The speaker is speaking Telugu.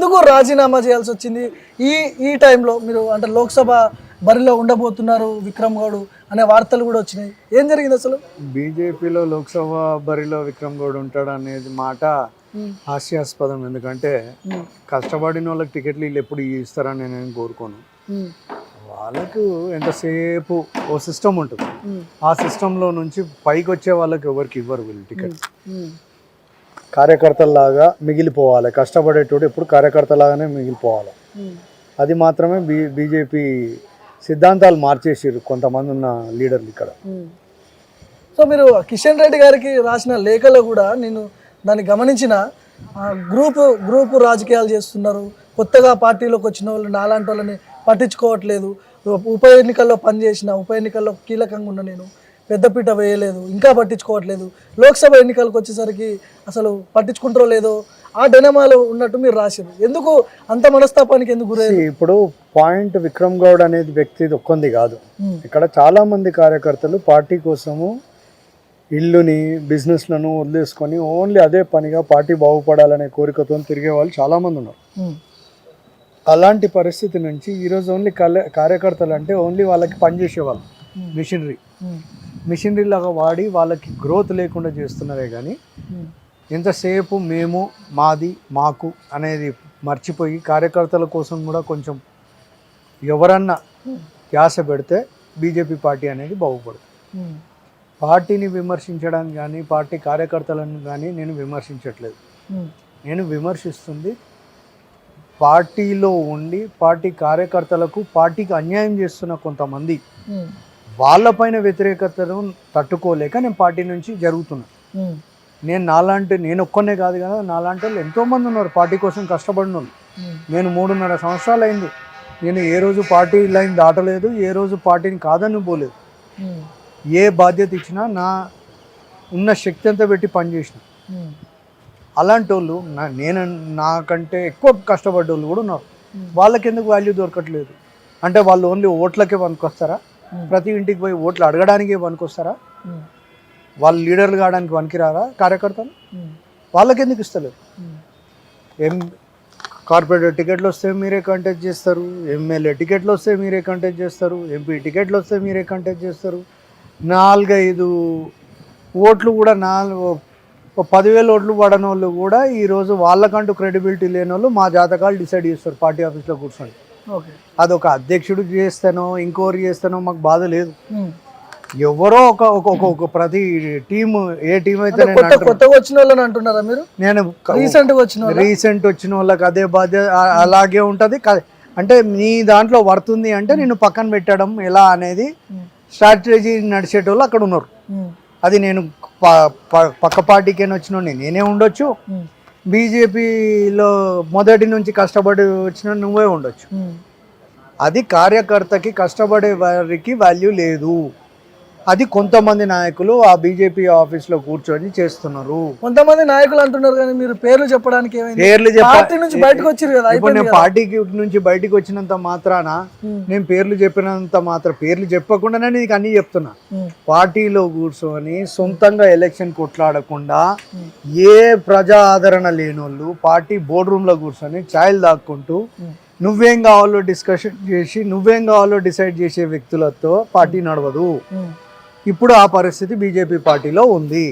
ఎందుకు రాజీనామా చేయాల్సి వచ్చింది? ఈ ఈ టైంలో మీరు అంటే లోక్సభ బరిలో ఉండబోతున్నారు విక్రమ్ గౌడ్ అనే వార్తలు కూడా వచ్చినాయి. ఏం జరిగింది అసలు? బీజేపీలో లోక్సభ బరిలో విక్రమ్ గౌడ్ ఉంటాడు అనేది మాట హాస్యాస్పదం. ఎందుకంటే కష్టపడిన వాళ్ళకి టికెట్లు వీళ్ళు ఎప్పుడు ఇస్తారని నేను కోరుకోను. వాళ్ళకు ఎంతసేపు ఓ సిస్టమ్ ఉంటుంది, ఆ సిస్టంలో నుంచి పైకి వచ్చే వాళ్ళకి ఎవరికి ఇవ్వరు వీళ్ళు టికెట్. కార్యకర్తలాగా మిగిలిపోవాలి, కష్టపడేటోడు ఎప్పుడు కార్యకర్తలాగానే మిగిలిపోవాలి. అది మాత్రమే బీజేపీ సిద్ధాంతాలు మార్చేసారు కొంతమంది ఉన్న లీడర్లు ఇక్కడ. సో మీరు కిషన్ రెడ్డి గారికి రాసిన లేఖలో కూడా నేను దాన్ని గమనించిన, గ్రూపు రాజకీయాలు చేస్తున్నారు, కొత్తగా పార్టీలోకి వచ్చిన వాళ్ళు నాలాంటి వాళ్ళని పట్టించుకోవట్లేదు, ఉప ఎన్నికల్లో పనిచేసిన, ఉప ఎన్నికల్లో కీలకంగా ఉన్న నేను పెద్దపీట వేయలేదు, ఇంకా పట్టించుకోవట్లేదు, లోక్సభ ఎన్నికలకు వచ్చేసరికి అసలు పట్టించుకుంటారో లేదో ఆ డెనమాలు ఉన్నట్టు మీరు రాశారు. ఎందుకు అంత మనస్తాపానికి ఎందుకు గురయ్యారు? ఇప్పుడు పాయింట్ విక్రమ్ గౌడ్ అనేది వ్యక్తి ఒక్కంది కాదు. ఇక్కడ చాలా మంది కార్యకర్తలు పార్టీ కోసము ఇల్లుని బిజినెస్లను వదిలేసుకొని ఓన్లీ అదే పనిగా పార్టీ బాగుపడాలనే కోరికతో తిరిగే వాళ్ళు చాలామంది ఉన్నారు. అలాంటి పరిస్థితి నుంచి ఈరోజు ఓన్లీ కార్యకర్తలు అంటే ఓన్లీ వాళ్ళకి పనిచేసేవాళ్ళు మిషనరీ లాగా వాడి వాళ్ళకి గ్రోత్ లేకుండా చేస్తున్నారే కానీ ఎంతసేపు మేము మాది మాకు అనేది మర్చిపోయి కార్యకర్తల కోసం కూడా కొంచెం ఎవరన్నా ధ్యాస పెడితే బీజేపీ పార్టీ అనేది బాగుపడుతుంది. పార్టీని విమర్శించడానికి కానీ పార్టీ కార్యకర్తలను కానీ నేను విమర్శించట్లేదు. నేను విమర్శిస్తుంది పార్టీలో ఉండి పార్టీ కార్యకర్తలకు పార్టీకి అన్యాయం చేస్తున్న కొంతమంది, వాళ్ళపైన వ్యతిరేకతను తట్టుకోలేక నేను పార్టీ నుంచి జరుగుతున్నా. నేను ఒక్కనే కాదు కదా, నాలాంటి వాళ్ళు ఎంతోమంది ఉన్నారు పార్టీ కోసం కష్టపడిన వాళ్ళు. నేను 3.5 సంవత్సరాలు అయింది, నేను ఏ రోజు పార్టీ లైన్ దాటలేదు, ఏ రోజు పార్టీని కాదని పోలేదు. ఏ బాధ్యత ఇచ్చినా నా ఉన్న శక్తి అంతా పెట్టి పనిచేసిన. అలాంటి వాళ్ళు నాకంటే ఎక్కువ కష్టపడ్డ వాళ్ళు కూడా ఉన్నారు. వాళ్ళకి ఎందుకు వాల్యూ దొరకట్లేదు అంటే వాళ్ళు ఓన్లీ ఓట్లకే పనికొస్తారా? ప్రతి ఇంటికి పోయి ఓట్లు అడగడానికే పనికొస్తారా? వాళ్ళు లీడర్లు కావడానికి పనికిరారా కార్యకర్తలు? వాళ్ళకి ఎందుకు ఇస్తలేరు? కార్పొరేటర్ టికెట్లు వస్తే మీరే కంటెస్ట్ చేస్తారు, ఎమ్మెల్యే టికెట్లు వస్తే మీరే కంటెస్ట్ చేస్తారు, ఎంపీ టికెట్లు వస్తే మీరే కంటెస్ట్ చేస్తారు. 4-5 ఓట్లు కూడా 10,000 ఓట్లు పడని వాళ్ళు కూడా ఈరోజు వాళ్ళకంటూ క్రెడిబిలిటీ లేని వాళ్ళు మా జాతకాలు డిసైడ్ చేస్తారు పార్టీ ఆఫీస్లో కూర్చొని. అదొక అధ్యక్షుడు చేస్తానో ఇంకోరు చేస్తానో మాకు బాధ లేదు. ఎవరో ఒక ప్రతి టీము ఏ టీం అయితే కొత్తగా వచ్చిన వాళ్ళని అంటున్నారా మీరు? నేను రీసెంట్ వచ్చిన వాళ్ళకి అదే బాధ్యత అలాగే ఉంటుంది. అంటే నీ దాంట్లో వర్తుంది అంటే నేను పక్కన పెట్టడం ఎలా అనేది స్ట్రాటజీ నడిచేటోళ్ళు అక్కడ ఉన్నారు. అది నేను పక్క పార్టీకైనా వచ్చిన నేనే ఉండొచ్చు, బీజేపీలో మొదటి నుంచి కష్టపడి వచ్చిన నువ్వే ఉండొచ్చు. అది కార్యకర్తకి కష్టపడే వారికి వాల్యూ లేదు. అది కొంతమంది నాయకులు ఆ బీజేపీ ఆఫీస్లో కూర్చొని చేస్తున్నారు. కొంతమంది నాయకులు అంటున్నారు కానీ మీరు పేర్లు చెప్పడానికి నేను పార్టీకి నుంచి బయటకు వచ్చినంత మాత్రాన నేను పేర్లు చెప్పినంత మాత్రం పేర్లు చెప్పకుండానే నీకు అన్ని చెప్తున్నా. పార్టీలో కూర్చొని సొంతంగా ఎలక్షన్ కొట్లాడకుండా ఏ ప్రజా ఆదరణ లేనోళ్ళు పార్టీ బోర్డు రూమ్ లో కూర్చొని ఛాయలు దాక్కుంటూ నువ్వేం కావాలో డిస్కషన్ చేసి నువ్వేం కావాలో డిసైడ్ చేసే వ్యక్తులతో పార్టీ నడవదు. ఇప్పుడు ఆ పరిస్థితి బీజేపీ పార్టీలో ఉంది.